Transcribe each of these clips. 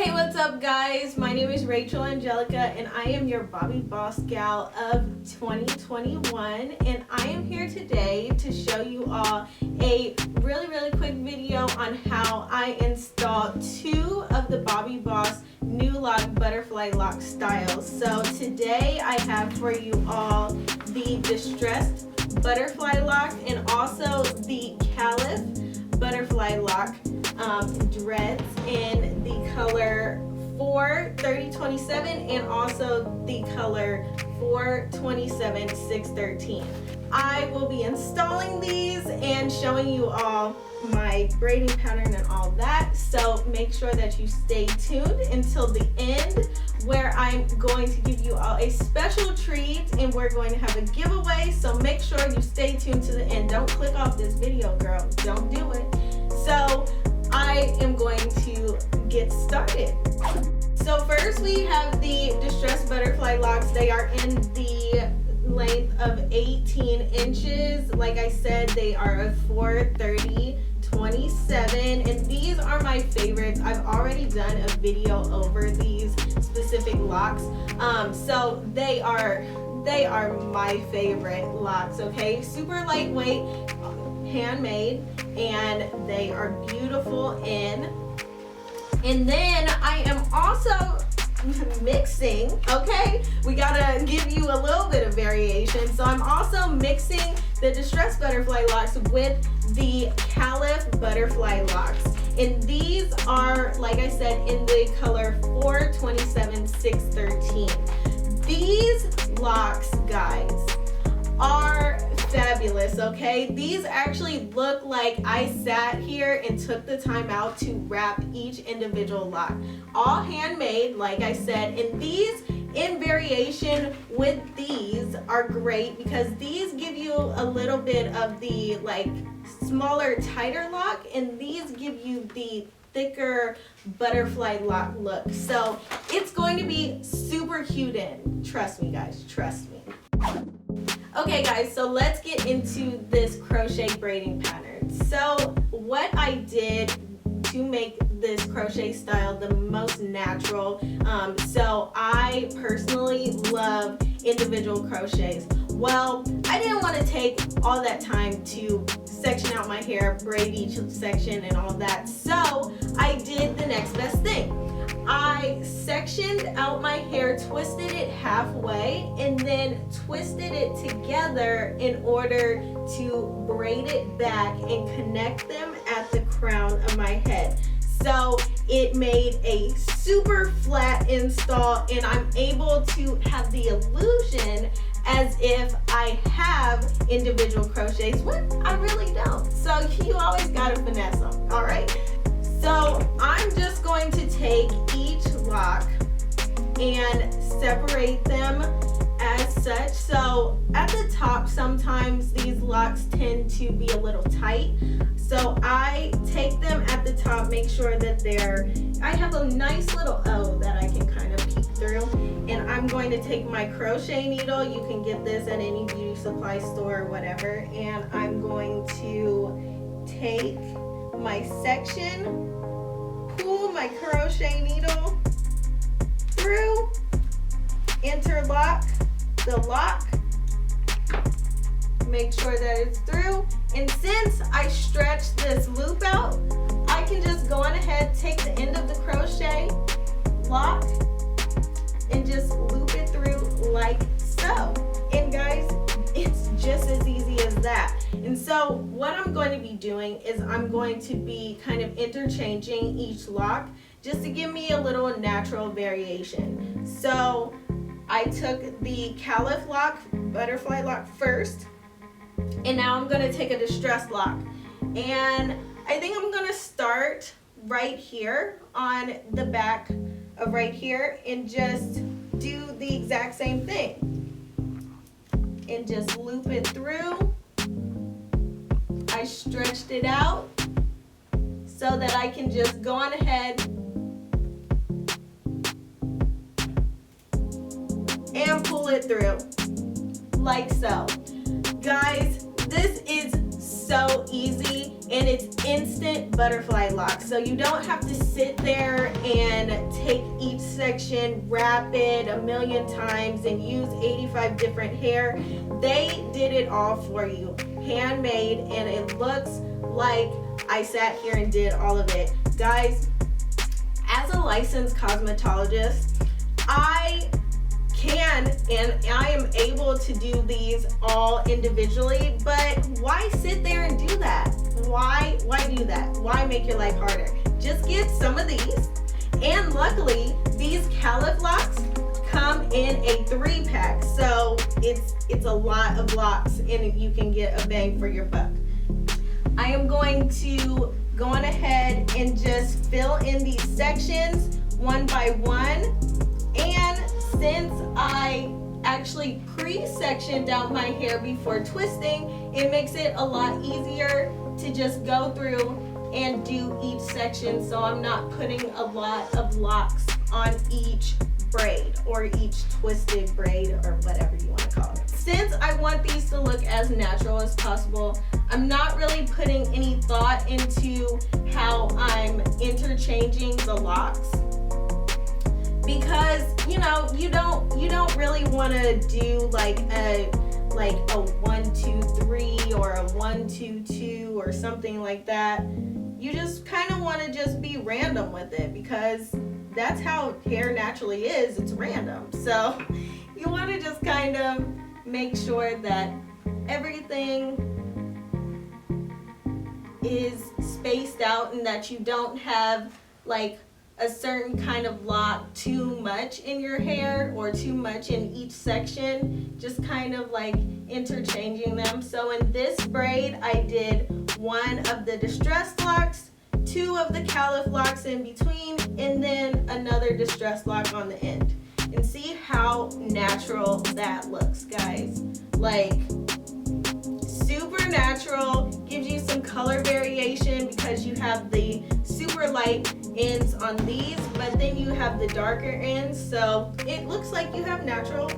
Hey, what's up guys? My name is Rachel Angelica and I am your Bobbi Boss Gal of 2021, and I am here today to show you all a really quick video on how I installed two of the Bobbi Boss Nu Loc Butterfly Locs styles. So today I have for you all the Distressed Butterfly Locs and also the Calif Butterfly Loc dreads in the color 43027 and also the color 427613. I will be installing these and showing you all my braiding pattern and all that, so make sure that you stay tuned until the end, where I'm going to give you all a special treat and we're going to have a giveaway. So make sure you stay tuned to the end. Don't click off this video, girl. Don't do it. So I am going to get started. So first we have the Distressed Butterfly Locs. They are in the length of 18 inches. Like I said, they are a 430/27, and these are my favorites. I've already done a video over these specific locks, so they are my favorite locks. Okay, super lightweight, handmade, and they are beautiful in. And then I am also mixing, okay? We gotta give you a little bit of variation. So I'm also mixing the Distressed Butterfly Locs with the Calif Butterfly Locs. And these are, like I said, in the color 427613. These locks, guys, are fabulous, okay? These actually look like I sat here and took the time out to wrap each individual lock. All handmade, like I said, and these in variation with these are great because these give you a little bit of the like smaller, tighter lock, and these give you the thicker butterfly lock look. So it's going to be super cute in. Trust me, guys, trust me. Okay guys, so let's get into this crochet braiding pattern. So what I did to make this crochet style the most natural, so I personally love individual crochets. Well, I didn't want to take all that time to section out my hair, braid each section and all that, so I did the next best thing. I sectioned out my hair, twisted it halfway, and then twisted it together in order to braid it back and connect them at the crown of my head. So it made a super flat install, and I'm able to have the illusion as if I have individual crochets when I really don't. So you always gotta finesse them, all right? So I'm just going to take each lock and separate them as such. So at the top, sometimes these locks tend to be a little tight. So I take them at the top, make sure that I have a nice little O that I can kind of peek through. And I'm going to take my crochet needle. You can get this at any beauty supply store or whatever. And I'm going to take my section, pull my crochet needle through, interlock the lock, make sure that it's through, and since I stretched this loop out, I can just go on ahead, take the end of the crochet lock and just loop it through like so. And guys, it's just as easy as that. And so what I'm going to be doing is I'm going to be kind of interchanging each lock just to give me a little natural variation. So I took the Calif lock, butterfly lock first, and now I'm going to take a distressed lock. And I think I'm going to start right here on the back of right here and just do the exact same thing. And just loop it through. I stretched it out so that I can just go on ahead and pull it through like so. Guys, this is so easy and it's instant butterfly lock, so you don't have to sit there and take each section, wrap it a million times, and use 85 different hair. They did it all for you, handmade, and it looks like I sat here and did all of it. Guys, as a licensed cosmetologist, I can and I am able to do these all individually, but why sit there and do that? Why do that? Why make your life harder? Just get some of these, and luckily these Calif locks come in a 3-pack, so it's a lot of locks and you can get a bang for your buck. I am going to go on ahead and just fill in these sections one by one, and since I actually pre-sectioned out my hair before twisting, it makes it a lot easier to just go through and do each section, so I'm not putting a lot of locks on each braid or each twisted braid or whatever you want to call it. Since I want these to look as natural as possible, I'm not really putting any thought into how I'm interchanging the locks, because you know you don't really want to do like a 1-2-3 or a 1-2-2 or something like that. You just kind of want to just be random with it, because that's how hair naturally is. It's random. So you want to just kind of make sure that everything is spaced out and that you don't have like a certain kind of lock too much in your hair or too much in each section, just kind of like interchanging them. So in this braid I did one of the distressed locks, 2 of the Calif locks in between, and then another distressed lock on the end. And see how natural that looks, guys. Like super natural, gives you some color variation because you have the super light ends on these, but then you have the darker ends, so it looks like you have natural.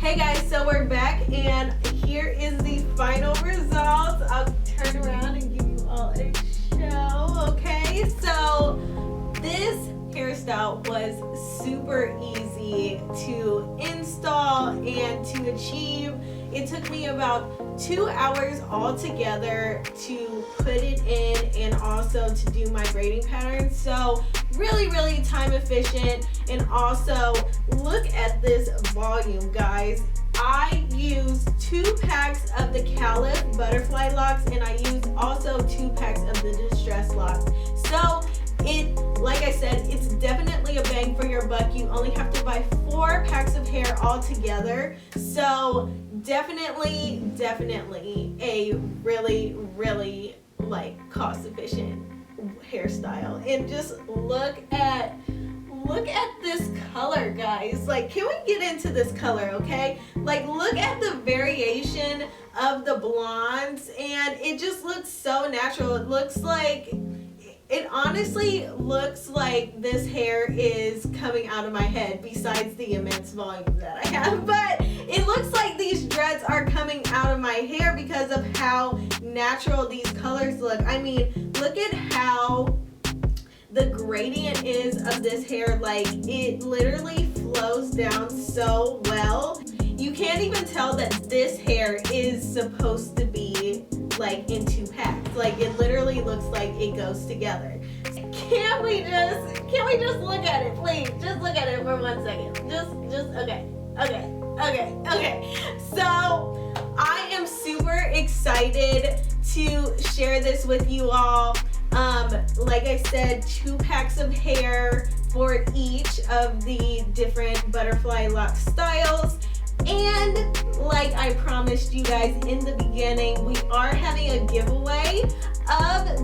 Hey guys, so we're back and here is the final results. I'll turn around and give you all a show, okay? So this hairstyle was super easy to install and to achieve. It took me about 2 hours altogether to put it in and also to do my braiding pattern. So really time efficient, and also look at this volume, guys. I used 2 packs of the Calif Butterfly Locs, and I used also 2 packs of the Distressed Locs. So it, like I said, it's definitely a bang for your buck. You only have to buy 4 packs of hair altogether. So definitely a really like cost efficient hairstyle. And just look at this color, guys. Like, can we get into this color, okay? Like, look at the variation of the blondes, and it just looks so natural. It honestly looks like this hair is coming out of my head, besides the immense volume that I have. But it looks like these dreads are coming out of my hair because of how natural these colors look. I mean, look at how the gradient is of this hair. Like, it literally flows down so well. You can't even tell that this hair is supposed to be like in 2 packs. Like, it literally looks like it goes together. Can we just look at it, please? Just look at it for 1 second. Okay. So I am super excited to share this with you all. Like I said, 2 packs of hair for each of the different butterfly lock styles. And like I promised you guys in the beginning, we are having a giveaway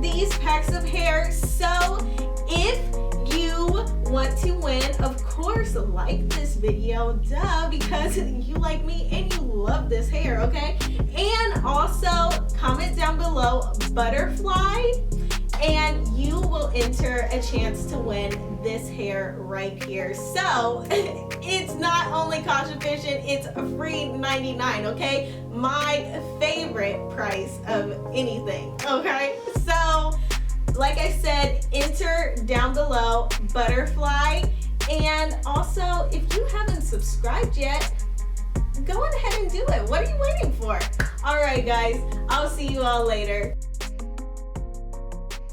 these packs of hair. So if you want to win, of course, like this video, duh, because you like me and you love this hair, okay? And also comment down below butterfly, and you will enter a chance to win this hair right here. So it's not only cost efficient, it's a free 99, okay? My favorite price of anything, okay? So like I said, enter down below butterfly, and also if you haven't subscribed yet, go on ahead and do it. What are you waiting for? All right guys, I'll see you all later.